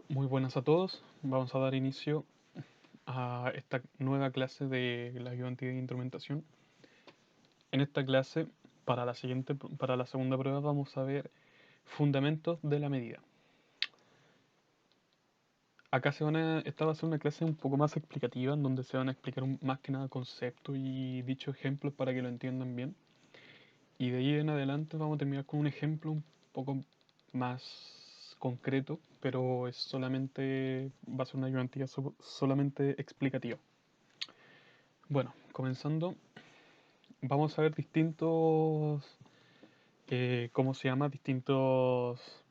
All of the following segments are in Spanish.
Muy buenas a todos. Vamos a dar inicio a esta nueva clase de la ayudantía de instrumentación. En esta clase, para la segunda prueba, vamos a ver fundamentos de la medida. Esta va a ser una clase un poco más explicativa, en donde se van a explicar más que nada conceptos y dichos ejemplos para que lo entiendan bien. Y de ahí en adelante vamos a terminar con un ejemplo un poco más concreto, pero va a ser una ayudantía solamente explicativa. Bueno, comenzando, vamos a ver ¿cómo se llama? Distintos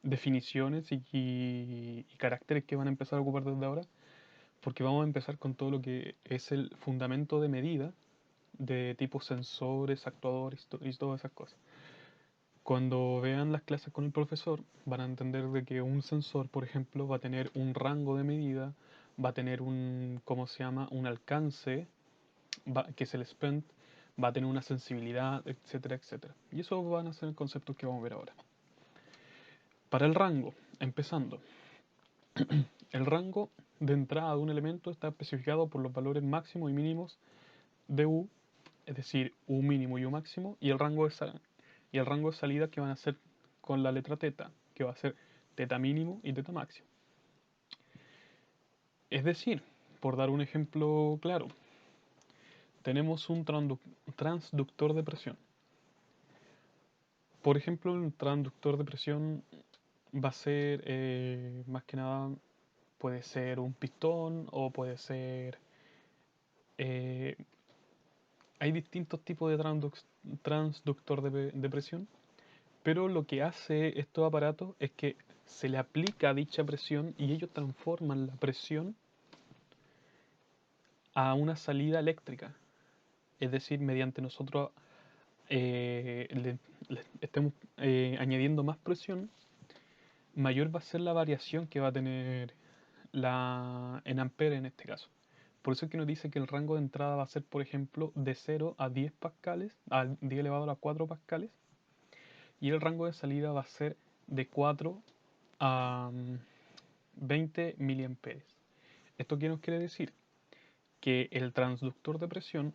definiciones y caracteres que van a empezar a ocupar desde ahora, porque vamos a empezar con todo lo que es el fundamento de medida de tipo sensores, actuadores y todas esas cosas. Cuando vean las clases con el profesor, van a entender de que un sensor, por ejemplo, va a tener un rango de medida, va a tener ¿cómo se llama? Un alcance, que es el SPENT, va a tener una sensibilidad, etcétera, etcétera. Y eso van a ser conceptos que vamos a ver ahora. Para el rango, empezando. El rango de entrada de un elemento está especificado por los valores máximos y mínimos de U, es decir, U mínimo y U máximo, y el rango de salida que van a ser con la letra teta, que va a ser teta mínimo y teta máximo. Es decir, por dar un ejemplo claro, tenemos un transductor de presión. Por ejemplo, el transductor de presión va a ser, más que nada, puede ser un pistón o puede ser... eh, hay distintos tipos de transductor de presión, pero lo que hace estos aparatos es que se le aplica dicha presión y ellos transforman la presión a una salida eléctrica. Es decir, mediante nosotros le estemos añadiendo más presión, mayor va a ser la variación que va a tener en ampere en este caso. Por eso es que nos dice que el rango de entrada va a ser, por ejemplo, de 0 a 10 pascales, a 10 elevado a la 4 pascales, y el rango de salida va a ser de 4 a 20 miliamperes. ¿Esto qué nos quiere decir? Que el transductor de presión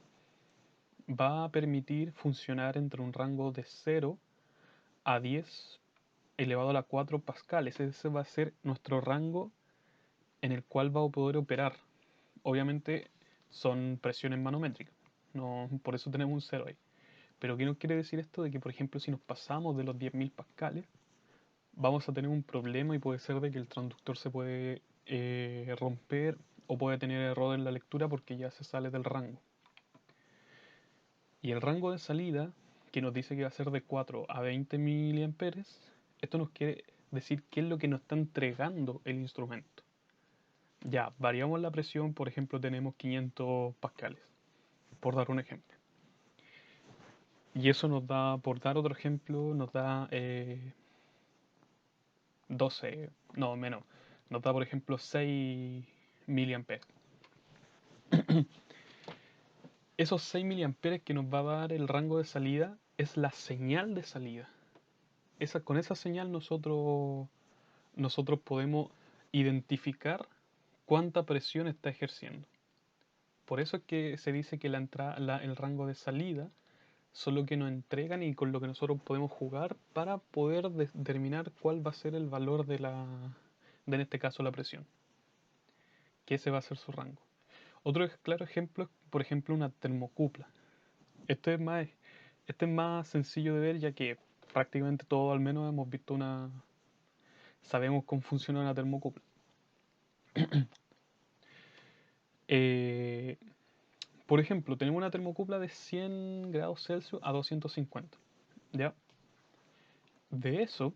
va a permitir funcionar entre un rango de 0 a 10 elevado a la 4 pascales. Ese va a ser nuestro rango en el cual va a poder operar. Obviamente son presiones manométricas, no, por eso tenemos un cero ahí. Pero ¿qué nos quiere decir esto? De que, por ejemplo, si nos pasamos de los 10.000 pascales, vamos a tener un problema y puede ser de que el transductor se puede romper o puede tener error en la lectura porque ya se sale del rango. Y el rango de salida, que nos dice que va a ser de 4 a 20 miliamperes, esto nos quiere decir qué es lo que nos está entregando el instrumento. Ya, variamos la presión, por ejemplo, tenemos 500 pascales, por dar un ejemplo. Y eso nos da, por dar otro ejemplo, nos da 12, no, menos. Nos da, por ejemplo, 6 miliamperes. Esos 6 miliamperes que nos va a dar el rango de salida es la señal de salida. Con esa señal nosotros podemos identificar cuánta presión está ejerciendo. Por eso es que se dice que el rango de salida son lo que nos entregan y con lo que nosotros podemos jugar para poder determinar cuál va a ser el valor en este caso, la presión, que ese va a ser su rango. Otro claro ejemplo es, por ejemplo, una termocupla. Este es más, este es más sencillo de ver ya que prácticamente todos al menos hemos visto sabemos cómo funciona una termocupla. Eh, por ejemplo, tenemos una termocupla de 100 grados Celsius a 250. ¿Ya? De eso,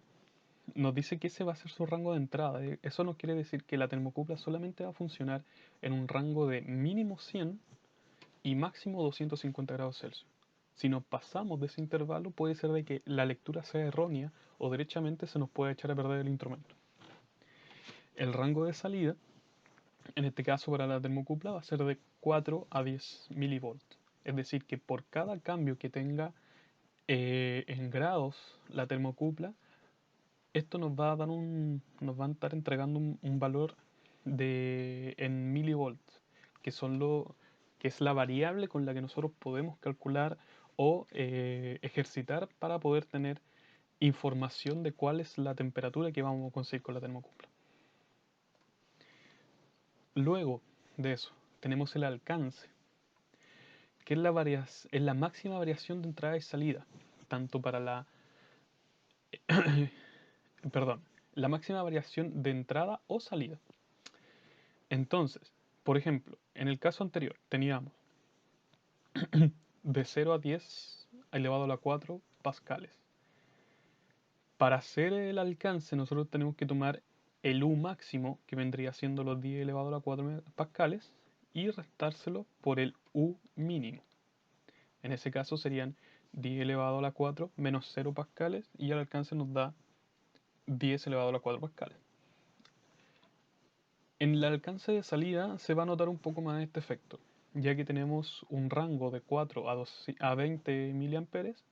nos dice que ese va a ser su rango de entrada. Eso nos quiere decir que la termocupla solamente va a funcionar en un rango de mínimo 100 y máximo 250 grados Celsius. Si nos pasamos de ese intervalo, puede ser de que la lectura sea errónea o derechamente se nos puede echar a perder el instrumento. El rango de salida, en este caso para la termocupla, va a ser de 4 a 10 milivolts. Es decir, que por cada cambio que tenga en grados la termocupla, Esto nos va a estar entregando un valor en milivolts, que son que es la variable con la que nosotros podemos calcular o ejercitar para poder tener información de cuál es la temperatura que vamos a conseguir con la termocupla. Luego de eso, tenemos el alcance, que es la máxima variación de entrada y salida, tanto para perdón, la máxima variación de entrada o salida. Entonces, por ejemplo, en el caso anterior teníamos de 0 a 10 elevado a la 4 pascales. Para hacer el alcance nosotros tenemos que tomar el U máximo, que vendría siendo los 10 elevado a la 4 pascales, y restárselo por el U mínimo. En ese caso serían 10 elevado a la 4 menos 0 pascales, y el alcance nos da 10 elevado a la 4 pascales. En el alcance de salida se va a notar un poco más este efecto, ya que tenemos un rango de 4 a 20 miliamperes.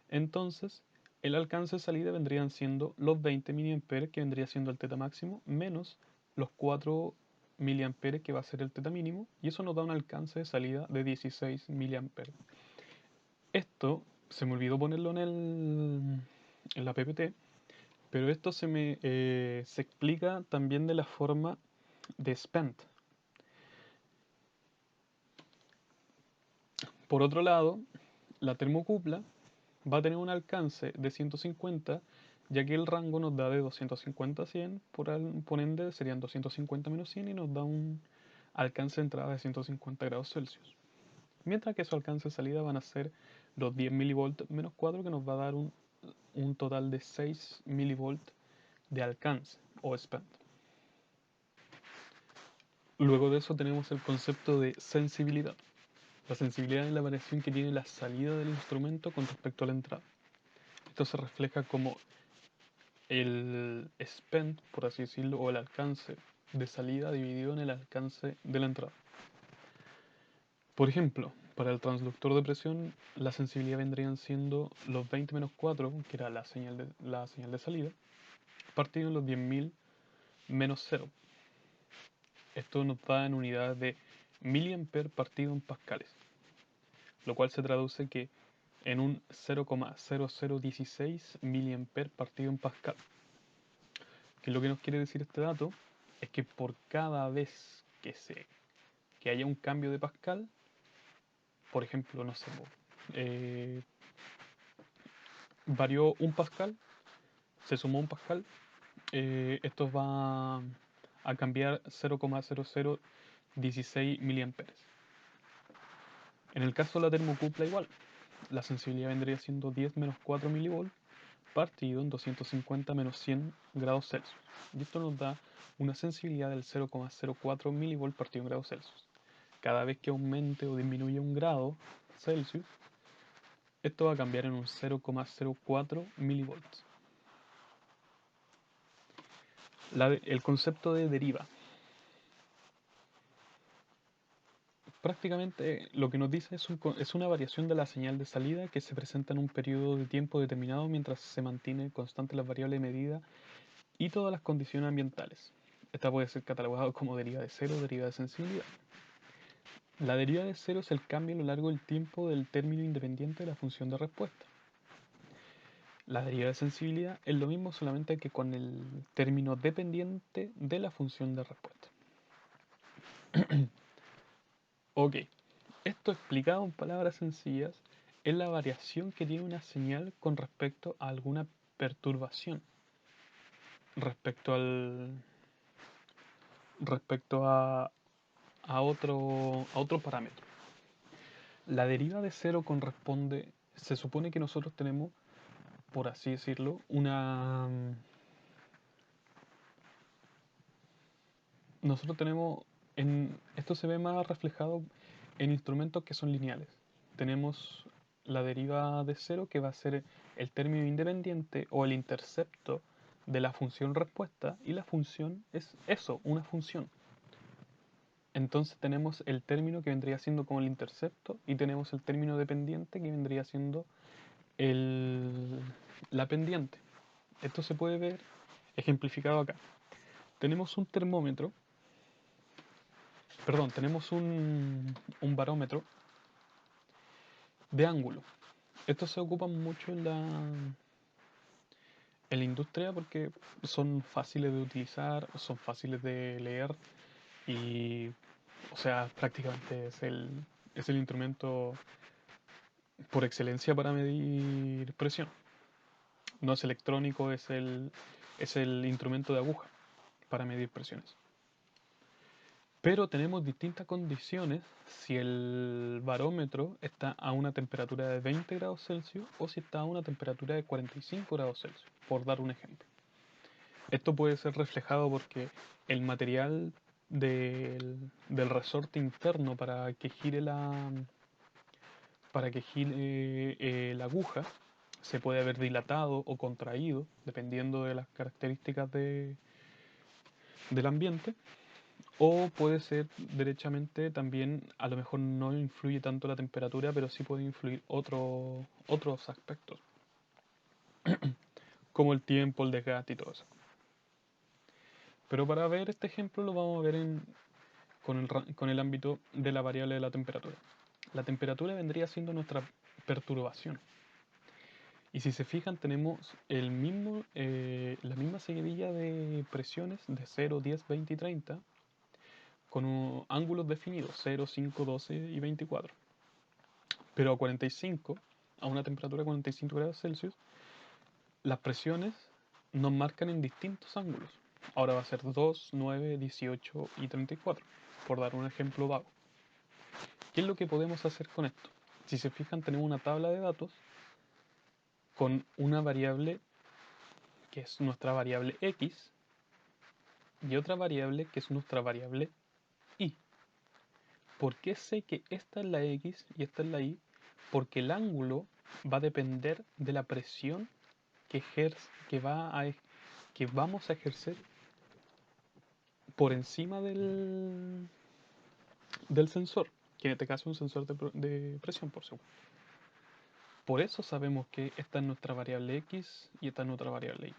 Entonces el alcance de salida vendrían siendo los 20 miliamperes, que vendría siendo el teta máximo, menos los 4 miliamperes, que va a ser el teta mínimo, y eso nos da un alcance de salida de 16 miliamperes. Esto se me olvidó ponerlo en la PPT, pero esto se explica también de la forma de spent. Por otro lado, la termocupla va a tener un alcance de 150, ya que el rango nos da de 250 a 100, por ende serían 250 menos 100 y nos da un alcance de entrada de 150 grados Celsius. Mientras que su alcance de salida van a ser los 10 milivolts menos 4, que nos va a dar un total de 6 milivolts de alcance o spend. Luego de eso tenemos el concepto de sensibilidad. La sensibilidad es la variación que tiene la salida del instrumento con respecto a la entrada. Esto se refleja como el spend, por así decirlo, o el alcance de salida dividido en el alcance de la entrada. Por ejemplo, para el transductor de presión, la sensibilidad vendrían siendo los 20 menos 4, que era la señal de salida, partido en los 10.000 menos 0. Esto nos da en unidades de miliamper partido en pascales, lo cual se traduce que en un 0,0016 miliamper partido en pascal. Que lo que nos quiere decir este dato es que por cada vez que haya un cambio de pascal, por ejemplo, no sé, varió un pascal, se sumó un pascal, esto va a cambiar 0,0016 miliamperes. En el caso de la termocupla igual, la sensibilidad vendría siendo 10 menos 4 milivolts partido en 250 menos 100 grados Celsius. Y esto nos da una sensibilidad del 0,04 milivolts partido en grados Celsius. Cada vez que aumente o disminuya un grado Celsius, esto va a cambiar en un 0,04 milivolts. El concepto de deriva. Prácticamente lo que nos dice es una variación de la señal de salida que se presenta en un periodo de tiempo determinado mientras se mantiene constante la variable de medida y todas las condiciones ambientales. Esta puede ser catalogada como deriva de cero o deriva de sensibilidad. La deriva de cero es el cambio a lo largo del tiempo del término independiente de la función de respuesta. La deriva de sensibilidad es lo mismo, solamente que con el término dependiente de la función de respuesta. Ok, esto explicado en palabras sencillas es la variación que tiene una señal con respecto a alguna perturbación, respecto a otro parámetro. La deriva de cero se supone que nosotros tenemos, por así decirlo, nosotros tenemos, esto se ve más reflejado en instrumentos que son lineales. Tenemos la deriva de cero, que va a ser el término independiente o el intercepto de la función respuesta, y la función es eso, una función. Entonces tenemos el término que vendría siendo como el intercepto, y tenemos el término dependiente que vendría siendo la pendiente. Esto se puede ver ejemplificado acá. Tenemos un termómetro, perdón, tenemos un barómetro de ángulo. Estos se ocupan mucho en la industria porque son fáciles de utilizar, son fáciles de leer y, o sea, prácticamente es el instrumento por excelencia para medir presión. No es electrónico, es el instrumento de aguja para medir presiones. Pero tenemos distintas condiciones si el barómetro está a una temperatura de 20 grados Celsius o si está a una temperatura de 45 grados Celsius, por dar un ejemplo. Esto puede ser reflejado porque el material del resorte interno para que gire la aguja se puede haber dilatado o contraído, dependiendo de las características del ambiente. O puede ser derechamente también, a lo mejor no influye tanto la temperatura, pero sí puede influir otros aspectos, como el tiempo, el desgaste y todo eso. Pero para ver este ejemplo lo vamos a ver con el ámbito de la variable de la temperatura. La temperatura vendría siendo nuestra perturbación. Y si se fijan, tenemos la misma seguidilla de presiones de 0, 10, 20 y 30, con ángulos definidos, 0, 5, 12 y 24. Pero a 45, a una temperatura de 45 grados Celsius, las presiones nos marcan en distintos ángulos. Ahora va a ser 2, 9, 18 y 34, por dar un ejemplo vago. ¿Qué es lo que podemos hacer con esto? Si se fijan, tenemos una tabla de datos con una variable que es nuestra variable x y otra variable que es nuestra variable y. ¿Por qué sé que esta es la x y esta es la y? Porque el ángulo va a depender de la presión que, que vamos a ejercer por encima del sensor, que en este caso es un sensor de presión por segundo. Por eso sabemos que esta es nuestra variable x y esta es nuestra variable y.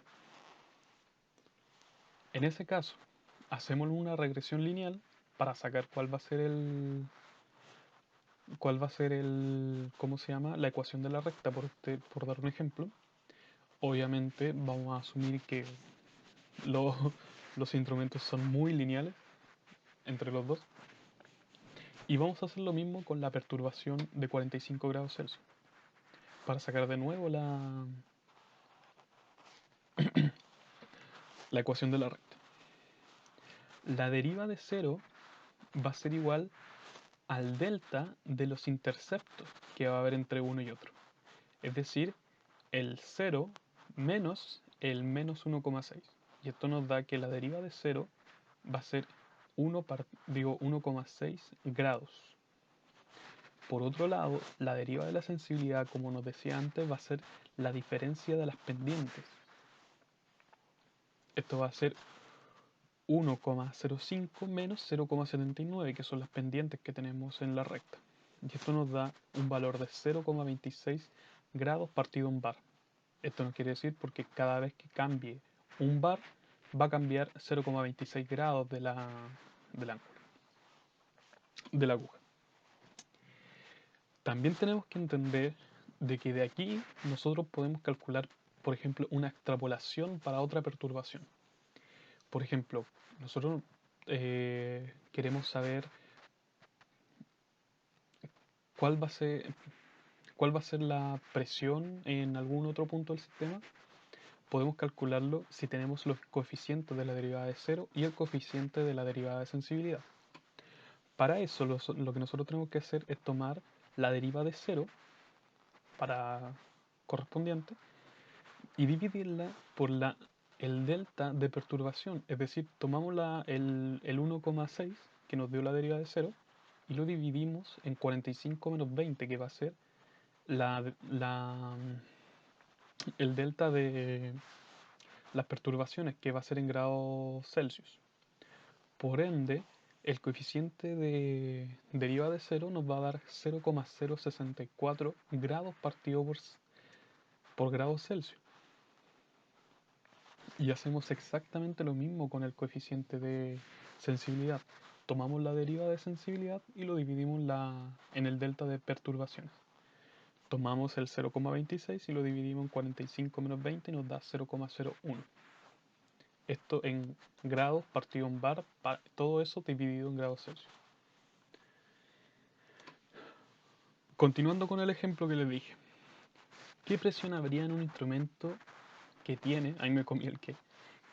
En ese caso, hacemos una regresión lineal para sacar ¿cómo se llama? La ecuación de la recta, por dar un ejemplo. Obviamente vamos a asumir que los, los instrumentos son muy lineales entre los dos. Y vamos a hacer lo mismo con la perturbación de 45 grados Celsius. Para sacar de nuevo la ecuación de la recta. La deriva de 0 va a ser igual al delta de los interceptos que va a haber entre uno y otro. Es decir, el 0 menos el menos 1,6. Y esto nos da que la deriva de 0 va a ser 1,6 grados. Por otro lado, la deriva de la sensibilidad, como nos decía antes, va a ser la diferencia de las pendientes. Esto va a ser 1,05 menos 0,79, que son las pendientes que tenemos en la recta. Y esto nos da un valor de 0,26 grados partido un bar. Esto no quiere decir porque cada vez que cambie un bar va a cambiar 0,26 grados del ángulo, de la aguja. También tenemos que entender de que de aquí nosotros podemos calcular, por ejemplo, una extrapolación para otra perturbación. Por ejemplo, nosotros queremos saber cuál va a ser, cuál va a ser la presión en algún otro punto del sistema. Podemos calcularlo si tenemos los coeficientes de la derivada de cero y el coeficiente de la derivada de sensibilidad. Para eso lo que nosotros tenemos que hacer es tomar la deriva de 0 para correspondiente y dividirla por el delta de perturbación. Es decir, tomamos el 1,6 que nos dio la deriva de 0 y lo dividimos en 45 menos 20, que va a ser la, la, el delta de las perturbaciones, que va a ser en grados Celsius. Por ende, el coeficiente de deriva de 0 nos va a dar 0,064 grados partido por grado Celsius. Y hacemos exactamente lo mismo con el coeficiente de sensibilidad. Tomamos la deriva de sensibilidad y lo dividimos en el delta de perturbaciones. Tomamos el 0,26 y lo dividimos en 45 menos 20 y nos da 0,01. Esto en grados partido en bar, todo eso dividido en grados Celsius. Continuando con el ejemplo que les dije. ¿Qué presión habría en un instrumento que tiene, ahí me comí el que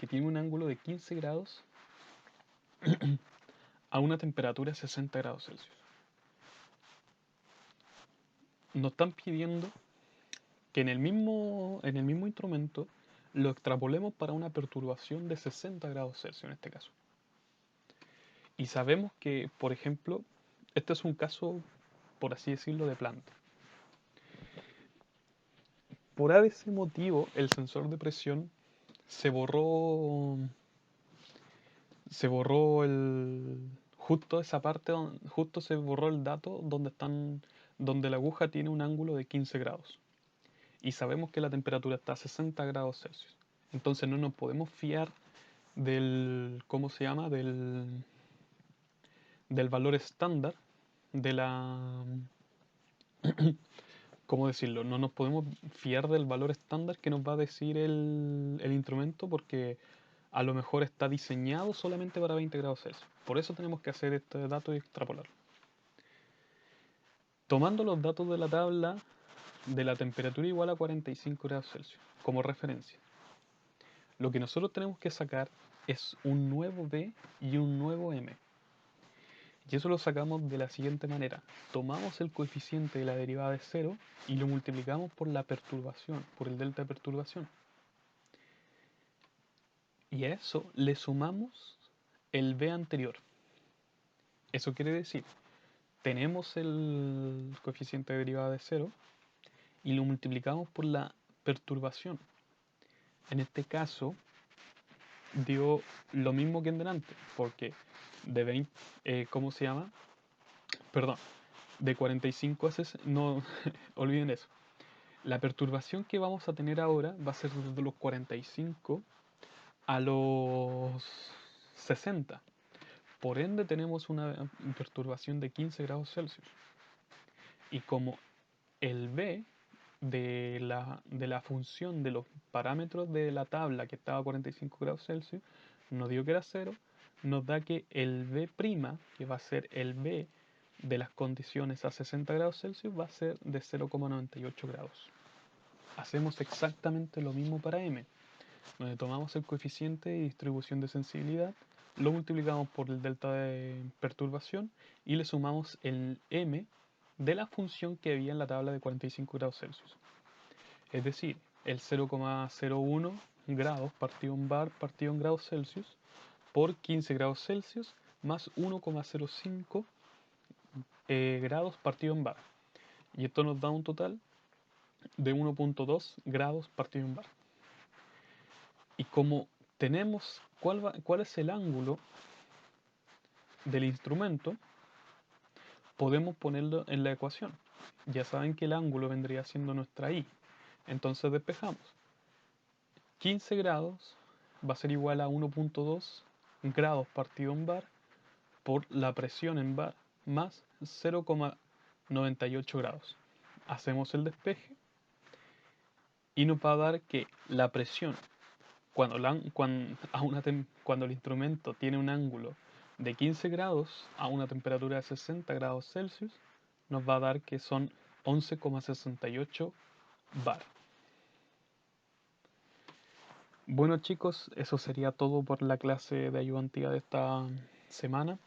tiene un ángulo de 15 grados a una temperatura de 60 grados Celsius? Nos están pidiendo que en el mismo instrumento lo extrapolemos para una perturbación de 60 grados Celsius en este caso. Y sabemos que, por ejemplo, este es un caso, por así decirlo, de planta. Por ese motivo, el sensor de presión se borró justo esa parte, justo se borró el dato donde la aguja tiene un ángulo de 15 grados. Y sabemos que la temperatura está a 60 grados Celsius. Entonces no nos podemos fiar ¿cómo se llama? Del valor estándar de ¿cómo decirlo? No nos podemos fiar del valor estándar que nos va a decir el instrumento porque a lo mejor está diseñado solamente para 20 grados Celsius. Por eso tenemos que hacer este dato y extrapolarlo. Tomando los datos de la tabla de la temperatura igual a 45 grados Celsius como referencia, lo que nosotros tenemos que sacar es un nuevo B y un nuevo M. Y eso lo sacamos de la siguiente manera. Tomamos el coeficiente de la derivada de 0 y lo multiplicamos por la perturbación, por el delta de perturbación. Y a eso le sumamos el B anterior. Eso quiere decir, tenemos el coeficiente de derivada de 0 y lo multiplicamos por la perturbación. En este caso dio lo mismo que en delante, porque de 20, ¿cómo se llama? Perdón, de 45 a 60, no, olviden eso. La perturbación que vamos a tener ahora va a ser desde los 45 a los 60. Por ende tenemos una perturbación de 15 grados Celsius. Y como el B de la función de los parámetros de la tabla que estaba a 45 grados Celsius nos dio que era 0, nos da que el B', que va a ser el B de las condiciones a 60 grados Celsius, va a ser de 0,98 grados. Hacemos exactamente lo mismo para M, donde tomamos el coeficiente de distribución de sensibilidad, lo multiplicamos por el delta de perturbación y le sumamos el M de la función que había en la tabla de 45 grados Celsius. Es decir, el 0,01 grados partido en bar partido en grados Celsius por 15 grados Celsius más 1,05 grados partido en bar. Y esto nos da un total de 1,2 grados partido en bar. Y como tenemos cuál es el ángulo del instrumento, podemos ponerlo en la ecuación. Ya saben que el ángulo vendría siendo nuestra I. Entonces despejamos. 15 grados va a ser igual a 1,2 grados partido en bar por la presión en bar más 0,98 grados. Hacemos el despeje y nos va a dar que la presión cuando el instrumento tiene un ángulo de 15 grados a una temperatura de 60 grados Celsius, nos va a dar que son 11,68 bar. Bueno chicos, eso sería todo por la clase de ayudantía de esta semana.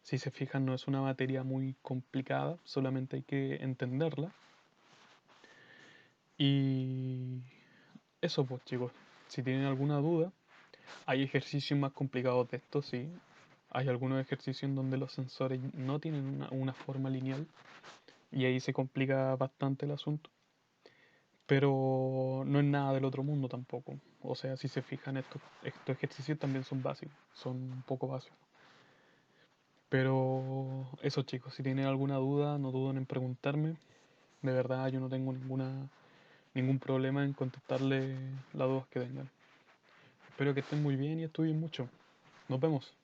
Si se fijan, no es una materia muy complicada, solamente hay que entenderla. Y eso pues chicos, si tienen alguna duda, hay ejercicios más complicados de esto, sí. Hay algunos ejercicios en donde los sensores no tienen una forma lineal y ahí se complica bastante el asunto. Pero no es nada del otro mundo tampoco. O sea, si se fijan, estos ejercicios también son básicos, son un poco básicos. Pero eso chicos, si tienen alguna duda, no duden en preguntarme. De verdad, yo no tengo ningún problema en contestarle las dudas que tengan. Espero que estén muy bien y estudien mucho. Nos vemos.